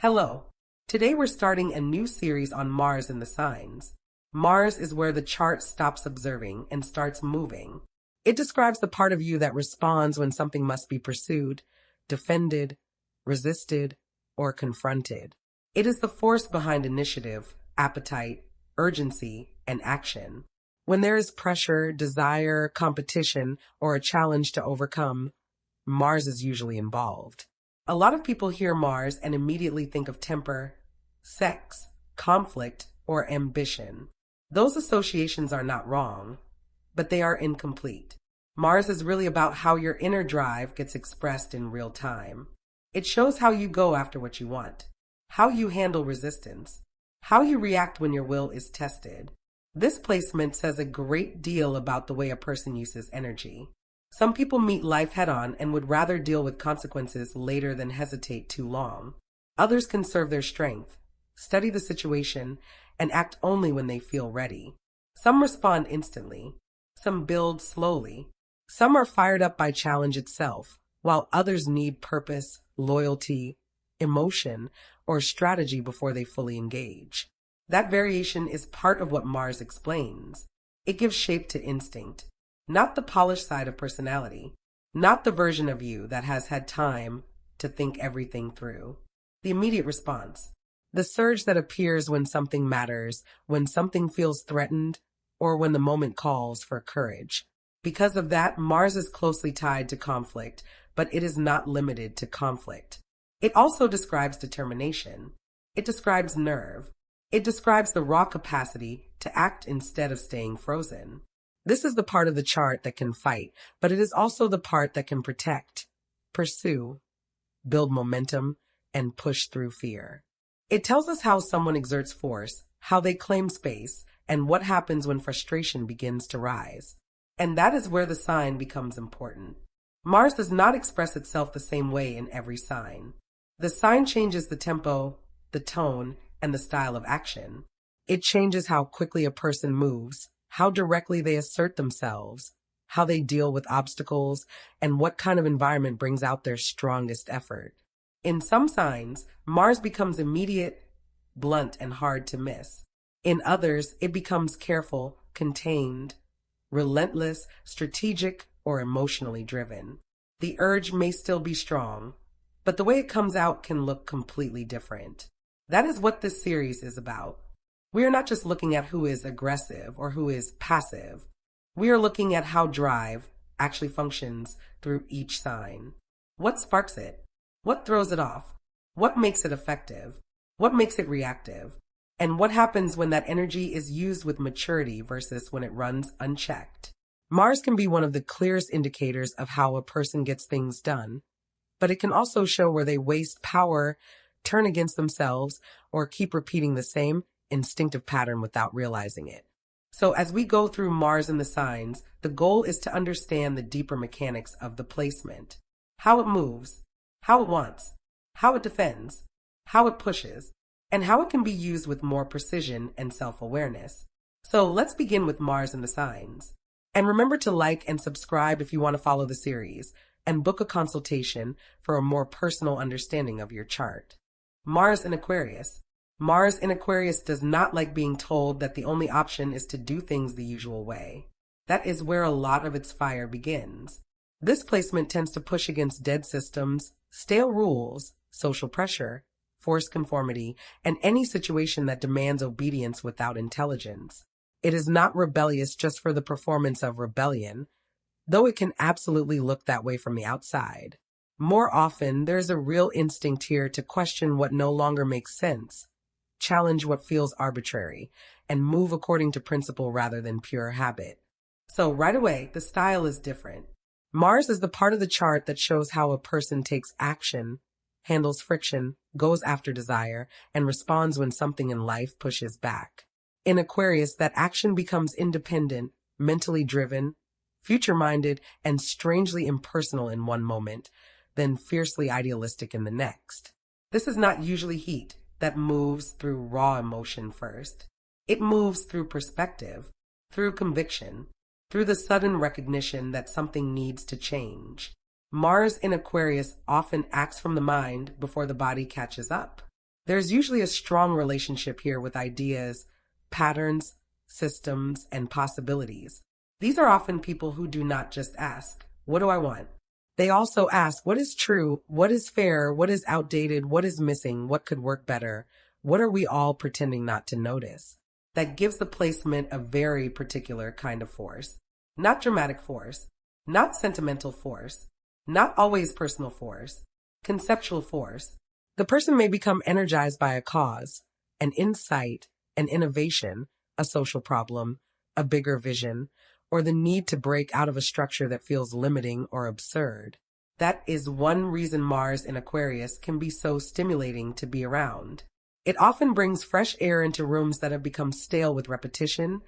Hello. Today we're starting a new series on Mars and the signs. Mars is where the chart stops observing and starts moving. It describes the part of you that responds when something must be pursued, defended, resisted, or confronted. It is the force behind initiative, appetite, urgency, and action. When there is pressure, desire, competition, or a challenge to overcome, Mars is usually involved. A lot of people hear Mars and immediately think of temper, sex, conflict, or ambition. Those associations are not wrong, but they are incomplete. Mars is really about how your inner drive gets expressed in real time. It shows how you go after what you want, how you handle resistance, how you react when your will is tested. This placement says a great deal about the way a person uses energy. Some people meet life head-on and would rather deal with consequences later than hesitate too long. Others conserve their strength, study the situation, and act only when they feel ready. Some respond instantly. Some build slowly. Some are fired up by challenge itself, while others need purpose, loyalty, emotion, or strategy before they fully engage. That variation is part of what Mars explains. It gives shape to instinct. Not the polished side of personality, not the version of you that has had time to think everything through. The immediate response, the surge that appears when something matters, when something feels threatened, or when the moment calls for courage. Because of that, Mars is closely tied to conflict, but it is not limited to conflict. It also describes determination. It describes nerve. It describes the raw capacity to act instead of staying frozen. This is the part of the chart that can fight, but it is also the part that can protect, pursue, build momentum, and push through fear. It tells us how someone exerts force, how they claim space, and what happens when frustration begins to rise. And that is where the sign becomes important. Mars does not express itself the same way in every sign. The sign changes the tempo, the tone, and the style of action. It changes how quickly a person moves, how directly they assert themselves, how they deal with obstacles, and what kind of environment brings out their strongest effort. In some signs, Mars becomes immediate, blunt, and hard to miss. In others, it becomes careful, contained, relentless, strategic, or emotionally driven. The urge may still be strong, but the way it comes out can look completely different. That is what this series is about. We are not just looking at who is aggressive or who is passive. We are looking at how drive actually functions through each sign. What sparks it? What throws it off? What makes it effective? What makes it reactive? And what happens when that energy is used with maturity versus when it runs unchecked? Mars can be one of the clearest indicators of how a person gets things done, but it can also show where they waste power, turn against themselves, or keep repeating the same instinctive pattern without realizing it. So as we go through Mars and the signs, the goal is to understand the deeper mechanics of the placement. How it moves, how it wants, how it defends, how it pushes, and how it can be used with more precision and self-awareness. So let's begin with Mars and the signs. And remember to like and subscribe if you want to follow the series, and book a consultation for a more personal understanding of your chart. Mars in Aquarius. Mars in Aquarius does not like being told that the only option is to do things the usual way. That is where a lot of its fire begins. This placement tends to push against dead systems, stale rules, social pressure, forced conformity, and any situation that demands obedience without intelligence. It is not rebellious just for the performance of rebellion, though it can absolutely look that way from the outside. More often, there's a real instinct here to question what no longer makes sense, challenge what feels arbitrary, and move according to principle rather than pure habit. So right away, the style is different. Mars is the part of the chart that shows how a person takes action, handles friction, goes after desire, and responds when something in life pushes back. In Aquarius, that action becomes independent, mentally driven, future-minded, and strangely impersonal in one moment, then fiercely idealistic in the next. This is not usually heat that moves through raw emotion first. It moves through perspective, through conviction, through the sudden recognition that something needs to change. Mars in Aquarius often acts from the mind before the body catches up. There's usually a strong relationship here with ideas, patterns, systems, and possibilities. These are often people who do not just ask, "What do I want?" They also ask, "What is true? What is fair? What is outdated? What is missing? What could work better? What are we all pretending not to notice?" That gives the placement a very particular kind of force. Not dramatic force, not sentimental force, not always personal force, conceptual force. The person may become energized by a cause, an insight, an innovation, a social problem, a bigger vision, or the need to break out of a structure that feels limiting or absurd. That is one reason Mars in Aquarius can be so stimulating to be around. It often brings fresh air into rooms that have become stale with repetition,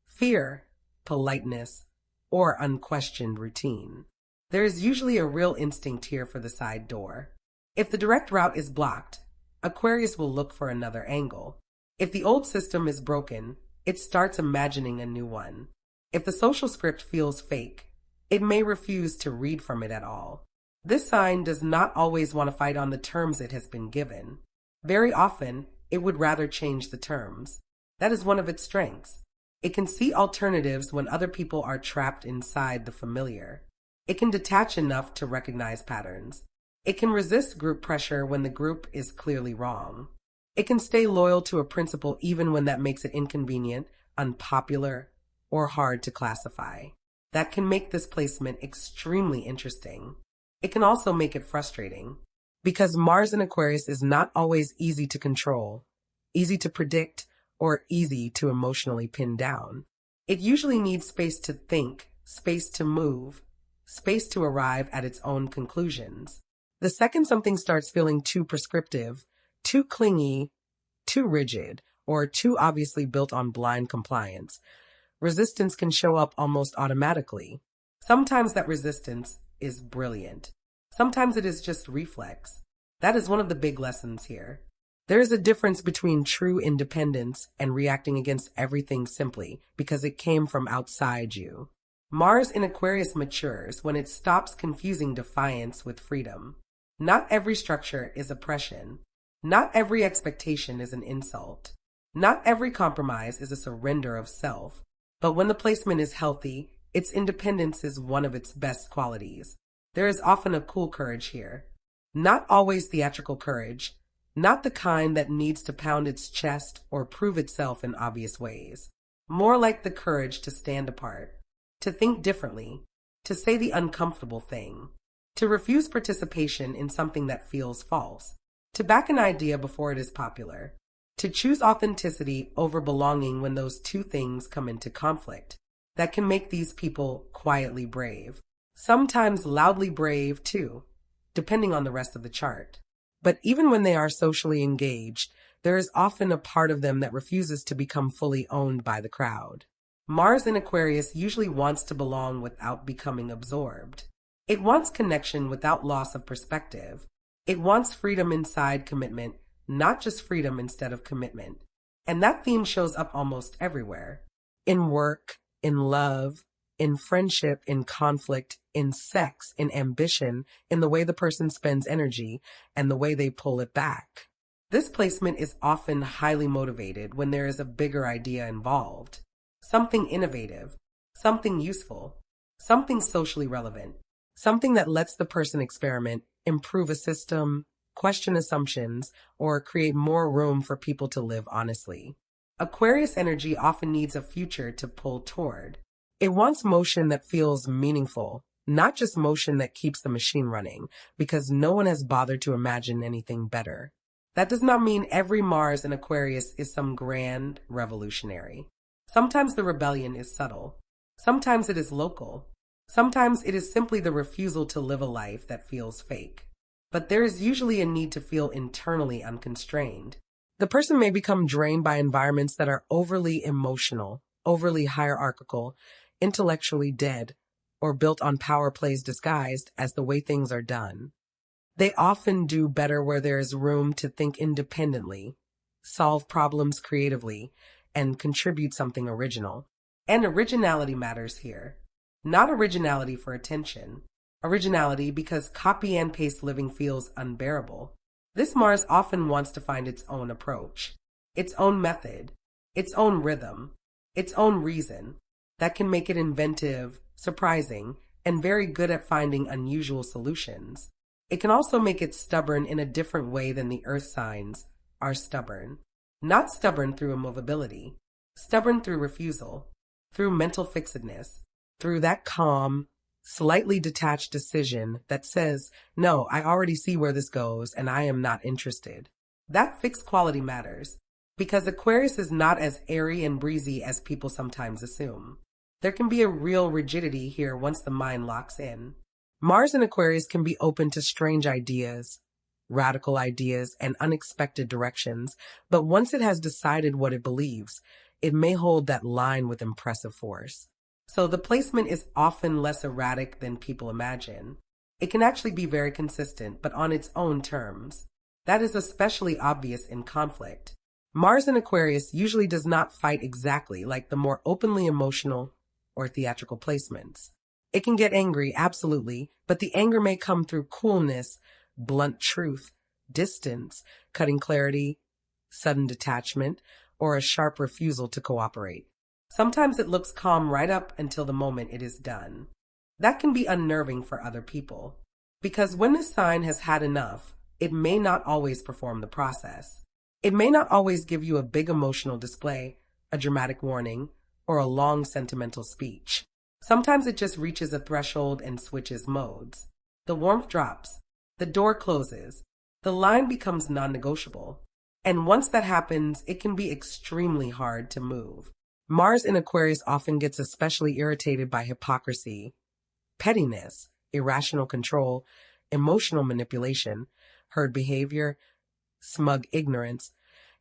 fear, politeness, or unquestioned routine. There is usually a real instinct here for the side door. If the direct route is blocked, Aquarius will look for another angle. If the old system is broken, it starts imagining a new one. If the social script feels fake, it may refuse to read from it at all. This sign does not always want to fight on the terms it has been given. Very often, it would rather change the terms. That is one of its strengths. It can see alternatives when other people are trapped inside the familiar. It can detach enough to recognize patterns. It can resist group pressure when the group is clearly wrong. It can stay loyal to a principle even when that makes it inconvenient, unpopular, or hard to classify. That can make this placement extremely interesting. It can also make it frustrating, because Mars in Aquarius is not always easy to control, easy to predict, or easy to emotionally pin down. It usually needs space to think, space to move, space to arrive at its own conclusions. The second something starts feeling too prescriptive, too clingy, too rigid, or too obviously built on blind compliance, resistance can show up almost automatically. Sometimes that resistance is brilliant. Sometimes it is just reflex. That is one of the big lessons here. There is a difference between true independence and reacting against everything simply because it came from outside you. Mars in Aquarius matures when it stops confusing defiance with freedom. Not every structure is oppression. Not every expectation is an insult. Not every compromise is a surrender of self. But when the placement is healthy, its independence is one of its best qualities. There is often a cool courage here. Not always theatrical courage, not the kind that needs to pound its chest or prove itself in obvious ways. More like the courage to stand apart, to think differently, to say the uncomfortable thing, to refuse participation in something that feels false, to back an idea before it is popular, to choose authenticity over belonging when those two things come into conflict. That can make these people quietly brave, sometimes loudly brave too, depending on the rest of the chart. But even when they are socially engaged, there is often a part of them that refuses to become fully owned by the crowd. Mars in Aquarius usually wants to belong without becoming absorbed. It wants connection without loss of perspective. It wants freedom inside commitment, not just freedom instead of commitment. And that theme shows up almost everywhere. In work, in love, in friendship, in conflict, in sex, in ambition, in the way the person spends energy, and the way they pull it back. This placement is often highly motivated when there is a bigger idea involved. Something innovative, something useful, something socially relevant, something that lets the person experiment, improve a system, question assumptions, or create more room for people to live honestly. Aquarius energy often needs a future to pull toward. It wants motion that feels meaningful, not just motion that keeps the machine running, because no one has bothered to imagine anything better. That does not mean every Mars in Aquarius is some grand revolutionary. Sometimes the rebellion is subtle. Sometimes it is local. Sometimes it is simply the refusal to live a life that feels fake. But there is usually a need to feel internally unconstrained. The person may become drained by environments that are overly emotional, overly hierarchical, intellectually dead, or built on power plays disguised as the way things are done. They often do better where there is room to think independently, solve problems creatively, and contribute something original. And originality matters here. Not originality for attention. Originality because copy and paste living feels unbearable. This Mars often wants to find its own approach, its own method, its own rhythm, its own reason that can make it inventive, surprising, and very good at finding unusual solutions. It can also make it stubborn in a different way than the earth signs are stubborn. Not stubborn through immovability, stubborn through refusal, through mental fixedness, through that calm, slightly detached decision that says, no, I already see where this goes and I am not interested. That fixed quality matters because Aquarius is not as airy and breezy as people sometimes assume. There can be a real rigidity here once the mind locks in. Mars in Aquarius can be open to strange ideas, radical ideas, and unexpected directions, but once it has decided what it believes, it may hold that line with impressive force. So the placement is often less erratic than people imagine. It can actually be very consistent, but on its own terms. That is especially obvious in conflict. Mars in Aquarius usually does not fight exactly like the more openly emotional or theatrical placements. It can get angry, absolutely, but the anger may come through coolness, blunt truth, distance, cutting clarity, sudden detachment, or a sharp refusal to cooperate. Sometimes it looks calm right up until the moment it is done. That can be unnerving for other people, because when the sign has had enough, it may not always perform the process. It may not always give you a big emotional display, a dramatic warning, or a long sentimental speech. Sometimes it just reaches a threshold and switches modes. The warmth drops, the door closes, the line becomes non-negotiable. And once that happens, it can be extremely hard to move. Mars in Aquarius often gets especially irritated by hypocrisy, pettiness, irrational control, emotional manipulation, herd behavior, smug ignorance,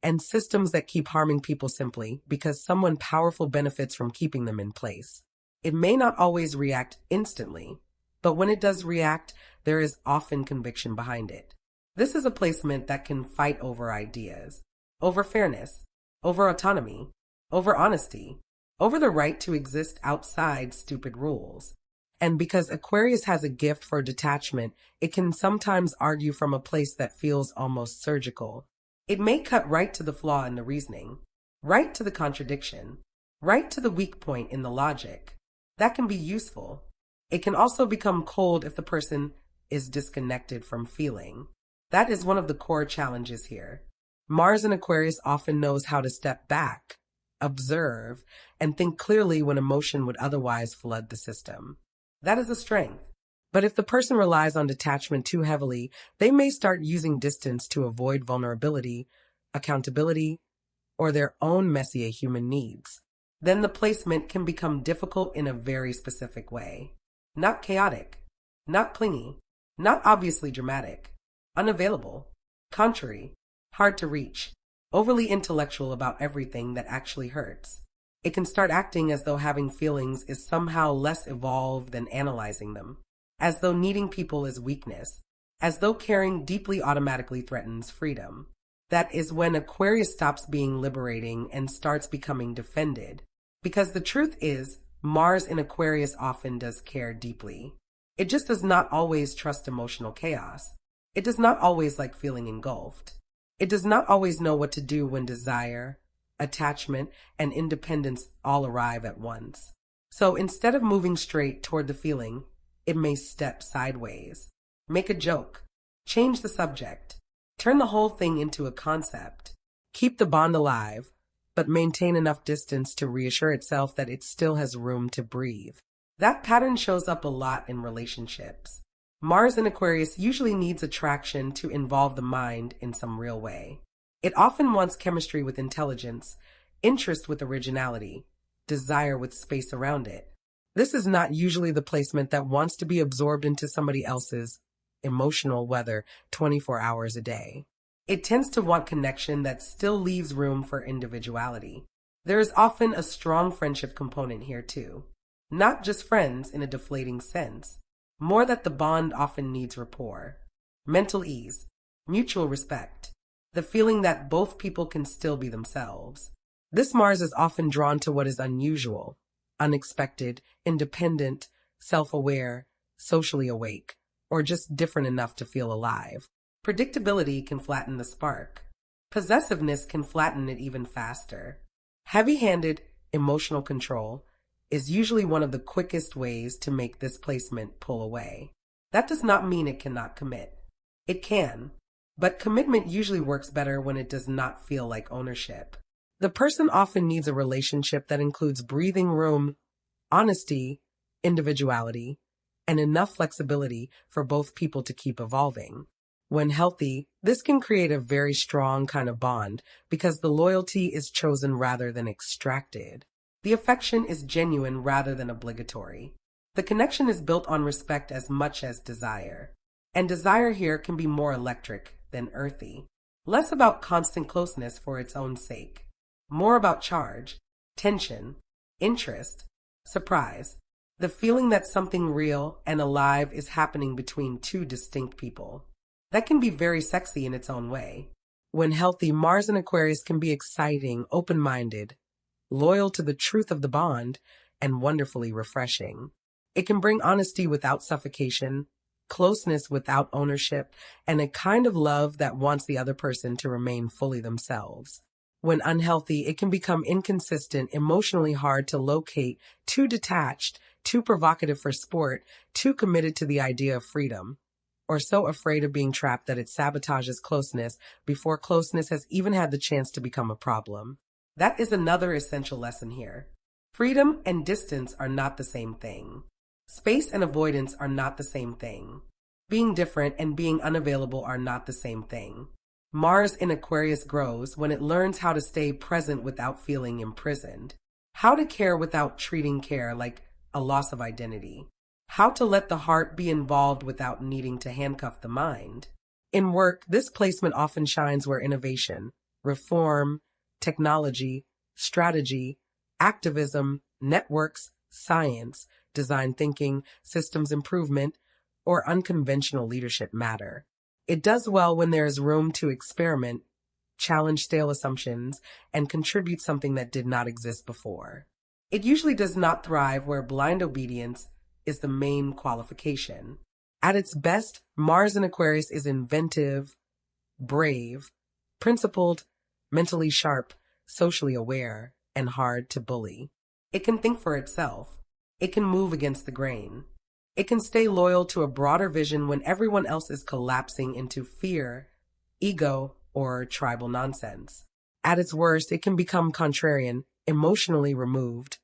and systems that keep harming people simply because someone powerful benefits from keeping them in place. It may not always react instantly, but when it does react, there is often conviction behind it. This is a placement that can fight over ideas, over fairness, over autonomy, over honesty, over the right to exist outside stupid rules. And because Aquarius has a gift for detachment, it can sometimes argue from a place that feels almost surgical. It may cut right to the flaw in the reasoning, right to the contradiction, right to the weak point in the logic. That can be useful. It can also become cold if the person is disconnected from feeling. That is one of the core challenges here. Mars in Aquarius often knows how to step back, observe, and think clearly when emotion would otherwise flood the system. That is a strength. But if the person relies on detachment too heavily, they may start using distance to avoid vulnerability, accountability, or their own messy human needs. Then the placement can become difficult in a very specific way. Not chaotic, not clingy, not obviously dramatic, unavailable, contrary, hard to reach, overly intellectual about everything that actually hurts. It can start acting as though having feelings is somehow less evolved than analyzing them, as though needing people is weakness, as though caring deeply automatically threatens freedom. That is when Aquarius stops being liberating and starts becoming defended. Because the truth is, Mars in Aquarius often does care deeply. It just does not always trust emotional chaos. It does not always like feeling engulfed. It does not always know what to do when desire, attachment, and independence all arrive at once. So instead of moving straight toward the feeling, it may step sideways, make a joke, change the subject, turn the whole thing into a concept, keep the bond alive, but maintain enough distance to reassure itself that it still has room to breathe. That pattern shows up a lot in relationships. Mars in Aquarius usually needs attraction to involve the mind in some real way. It often wants chemistry with intelligence, interest with originality, desire with space around it. This is not usually the placement that wants to be absorbed into somebody else's emotional weather 24 hours a day. It tends to want connection that still leaves room for individuality. There is often a strong friendship component here too. Not just friends in a deflating sense, more that the bond often needs rapport, mental ease, mutual respect, the feeling that both people can still be themselves. This Mars is often drawn to what is unusual, unexpected, independent, self-aware, socially awake, or just different enough to feel alive. Predictability can flatten the spark. Possessiveness can flatten it even faster. Heavy-handed emotional control is usually one of the quickest ways to make this placement pull away. That does not mean it cannot commit. It can, but commitment usually works better when it does not feel like ownership. The person often needs a relationship that includes breathing room, honesty, individuality, and enough flexibility for both people to keep evolving. When healthy, this can create a very strong kind of bond because the loyalty is chosen rather than extracted. The affection is genuine rather than obligatory. The connection is built on respect as much as desire. And desire here can be more electric than earthy. Less about constant closeness for its own sake. More about charge, tension, interest, surprise. The feeling that something real and alive is happening between two distinct people. That can be very sexy in its own way. When healthy, Mars in Aquarius can be exciting, open-minded, loyal to the truth of the bond, and wonderfully refreshing. It can bring honesty without suffocation, closeness without ownership, and a kind of love that wants the other person to remain fully themselves. When unhealthy, it can become inconsistent, emotionally hard to locate, too detached, too provocative for sport, too committed to the idea of freedom, or so afraid of being trapped that it sabotages closeness before closeness has even had the chance to become a problem. That is another essential lesson here. Freedom and distance are not the same thing. Space and avoidance are not the same thing. Being different and being unavailable are not the same thing. Mars in Aquarius grows when it learns how to stay present without feeling imprisoned. How to care without treating care like a loss of identity. How to let the heart be involved without needing to handcuff the mind. In work, this placement often shines where innovation, reform, technology, strategy, activism, networks, science, design thinking, systems improvement, or unconventional leadership matter. It does well when there is room to experiment, challenge stale assumptions, and contribute something that did not exist before. It usually does not thrive where blind obedience is the main qualification. At its best, Mars in Aquarius is inventive, brave, principled, mentally sharp, socially aware, and hard to bully. It can think for itself. It can move against the grain. It can stay loyal to a broader vision when everyone else is collapsing into fear, ego, or tribal nonsense. At its worst, it can become contrarian, emotionally removed,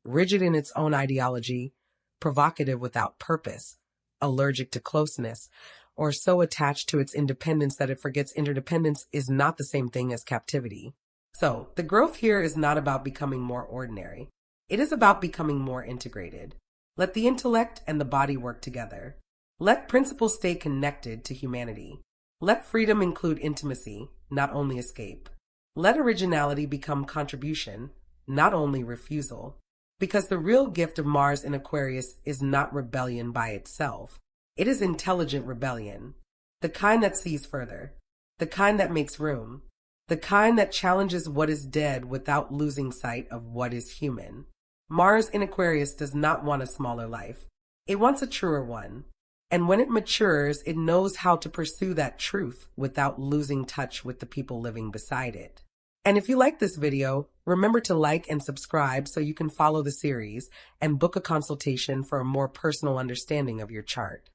rigid in its own ideology, provocative without purpose, allergic to closeness, or so attached to its independence that it forgets interdependence is not the same thing as captivity. So, the growth here is not about becoming more ordinary. It is about becoming more integrated. Let the intellect and the body work together. Let principles stay connected to humanity. Let freedom include intimacy, not only escape. Let originality become contribution, not only refusal. Because the real gift of Mars in Aquarius is not rebellion by itself. It is intelligent rebellion. The kind that sees further. The kind that makes room. The kind that challenges what is dead without losing sight of what is human. Mars in Aquarius does not want a smaller life. It wants a truer one. And when it matures, it knows how to pursue that truth without losing touch with the people living beside it. And if you like this video, remember to like and subscribe so you can follow the series and book a consultation for a more personal understanding of your chart.